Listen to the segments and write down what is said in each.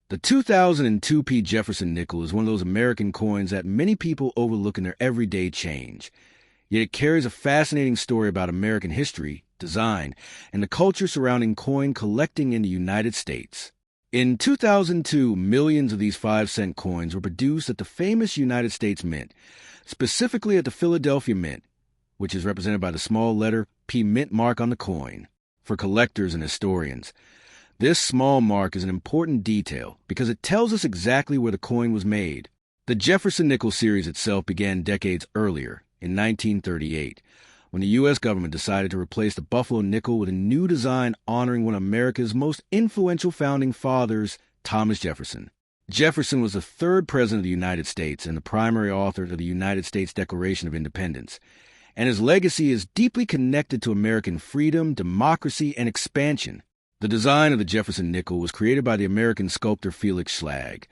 The 2002 P. Jefferson nickel is one of those American coins that many people overlook in their everyday change. Yet it carries a fascinating story about American history, design, and the culture surrounding coin collecting in the United States. In 2002, millions of these 5-cent coins were produced at the famous United States Mint, specifically at the Philadelphia Mint, which is represented by the small letter P mint mark on the coin. For collectors and historians, this small mark is an important detail because it tells us exactly where the coin was made. The Jefferson Nickel series itself began decades earlier, in 1938, when the U.S. government decided to replace the Buffalo nickel with a new design honoring one of America's most influential founding fathers, Thomas Jefferson. Jefferson was the third president of the United States and the primary author of the United States Declaration of Independence, and his legacy is deeply connected to American freedom, democracy, and expansion. The design of the Jefferson nickel was created by the American sculptor Felix Schlag,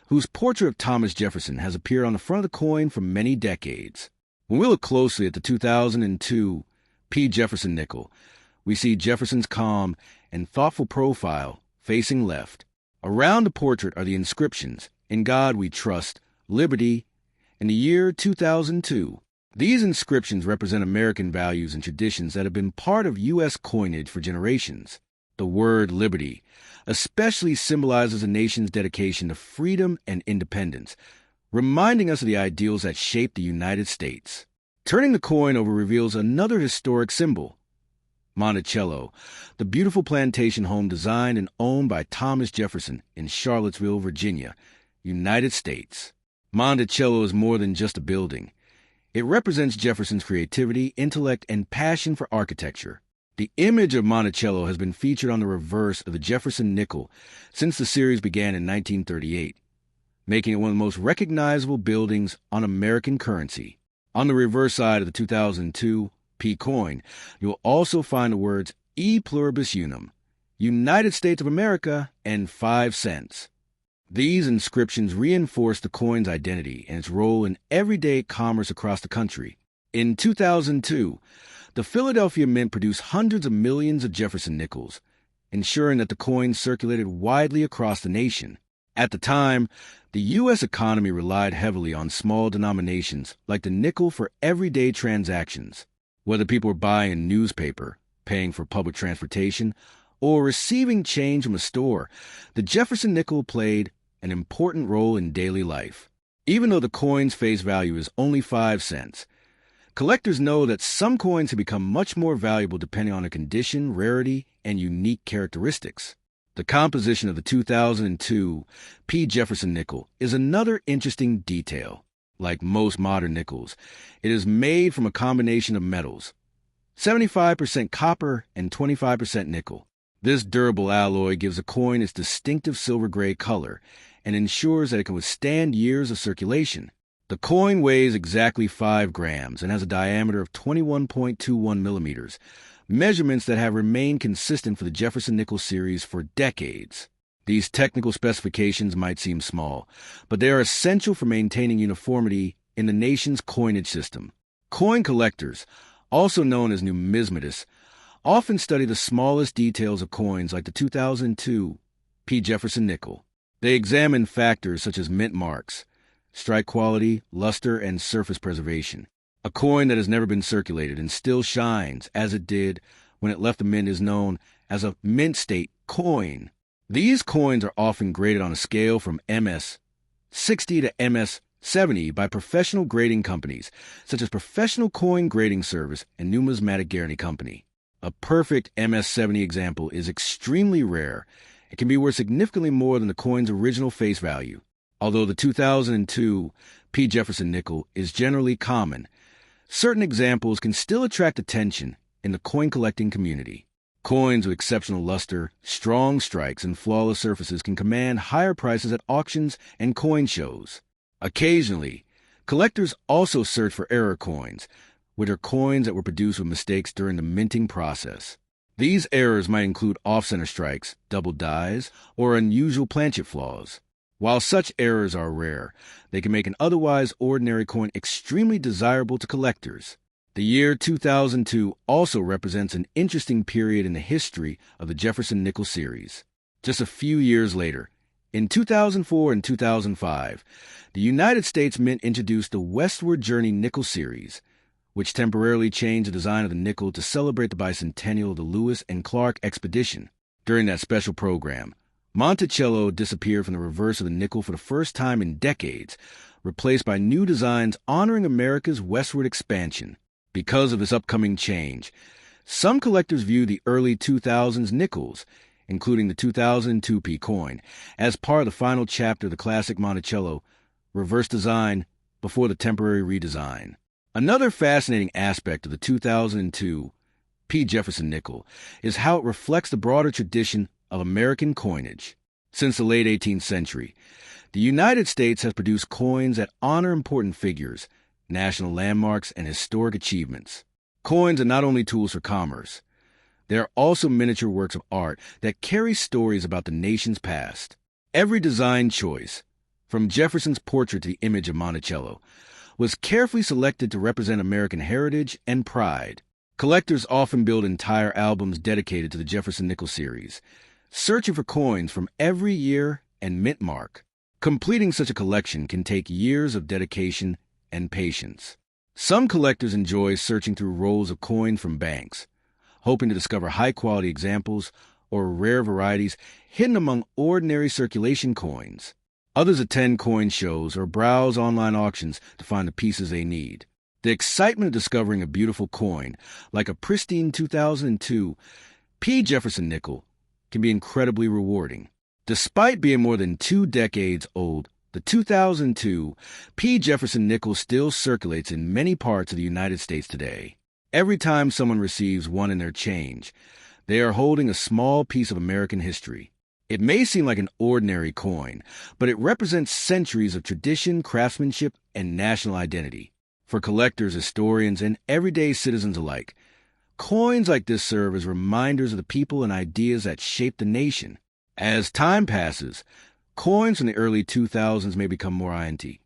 whose portrait of Thomas Jefferson has appeared on the front of the coin for many decades. When we look closely at the 2002 P. Jefferson nickel, we see Jefferson's calm and thoughtful profile facing left. Around the portrait are the inscriptions, "In God We Trust," "Liberty," and the year 2002. These inscriptions represent American values and traditions that have been part of U.S. coinage for generations. The word liberty especially symbolizes a nation's dedication to freedom and independence, reminding us of the ideals that shaped the United States. Turning the coin over reveals another historic symbol, Monticello, the beautiful plantation home designed and owned by Thomas Jefferson in Charlottesville, Virginia, United States. Monticello is more than just a building. It represents Jefferson's creativity, intellect, and passion for architecture. The image of Monticello has been featured on the reverse of the Jefferson nickel since the series began in 1938, making it one of the most recognizable buildings on American currency. On the reverse side of the 2002 P coin, you'll also find the words E Pluribus Unum, United States of America, and 5 cents. These inscriptions reinforce the coin's identity and its role in everyday commerce across the country. In 2002, the Philadelphia Mint produced hundreds of millions of Jefferson nickels, ensuring that the coin circulated widely across the nation. At the time, the U.S. economy relied heavily on small denominations like the nickel for everyday transactions. Whether people were buying a newspaper, paying for public transportation, or receiving change from a store, the Jefferson nickel played an important role in daily life. Even though the coin's face value is only 5 cents, collectors know that some coins have become much more valuable depending on their condition, rarity, and unique characteristics. The composition of the 2002 P. Jefferson nickel is another interesting detail. Like most modern nickels, it is made from a combination of metals, 75% copper and 25% nickel. This durable alloy gives the coin its distinctive silver-gray color and ensures that it can withstand years of circulation. The coin weighs exactly 5 grams and has a diameter of 21.21 millimeters, measurements that have remained consistent for the Jefferson Nickel series for decades. These technical specifications might seem small, but they are essential for maintaining uniformity in the nation's coinage system. Coin collectors, also known as numismatists, often study the smallest details of coins like the 2002 P. Jefferson Nickel. They examine factors such as mint marks, strike quality, luster, and surface preservation. A coin that has never been circulated and still shines as it did when it left the mint is known as a mint state coin. These coins are often graded on a scale from MS 60 to MS 70 by professional grading companies such as Professional Coin Grading Service and Numismatic Guarantee Company. A perfect MS 70 example is extremely rare. It can be worth significantly more than the coin's original face value. Although the 2002 P. Jefferson Nickel is generally common, certain examples can still attract attention in the coin collecting community. Coins with exceptional luster, strong strikes, and flawless surfaces can command higher prices at auctions and coin shows. Occasionally, collectors also search for error coins, which are coins that were produced with mistakes during the minting process. These errors might include off-center strikes, double dies, or unusual planchet flaws. While such errors are rare, they can make an otherwise ordinary coin extremely desirable to collectors. The year 2002 also represents an interesting period in the history of the Jefferson Nickel series. Just a few years later, In 2004 and 2005, the United States Mint introduced the Westward Journey Nickel series, which temporarily changed the design of the nickel to celebrate the bicentennial of the Lewis and Clark expedition. During that special program, Monticello disappeared from the reverse of the nickel for the first time in decades, replaced by new designs honoring America's westward expansion. Because of this upcoming change, some collectors view the early 2000s nickels, including the 2002p coin, as part of the final chapter of the classic Monticello reverse design before the temporary redesign. Another fascinating aspect of the 2002 P. Jefferson nickel is how it reflects the broader tradition of American coinage. Since the late 18th century, the United States has produced coins that honor important figures, national landmarks, and historic achievements. Coins are not only tools for commerce, they are also miniature works of art that carry stories about the nation's past. Every design choice, from Jefferson's portrait to the image of Monticello, was carefully selected to represent American heritage and pride. Collectors often build entire albums dedicated to the Jefferson Nickel series, searching for coins from every year and mint mark. Completing such a collection can take years of dedication and patience. Some collectors enjoy searching through rolls of coins from banks, hoping to discover high-quality examples or rare varieties hidden among ordinary circulation coins. Others attend coin shows or browse online auctions to find the pieces they need. The excitement of discovering a beautiful coin, like a pristine 2002 P. Jefferson nickel, can be incredibly rewarding. Despite being more than 2 decades old, the 2002 P. Jefferson nickel still circulates in many parts of the United States today. Every time someone receives one in their change, they are holding a small piece of American history. It may seem like an ordinary coin, but it represents centuries of tradition, craftsmanship, and national identity. For collectors, historians, and everyday citizens alike, coins like this serve as reminders of the people and ideas that shaped the nation. As time passes, coins from the early 2000s may become more antique,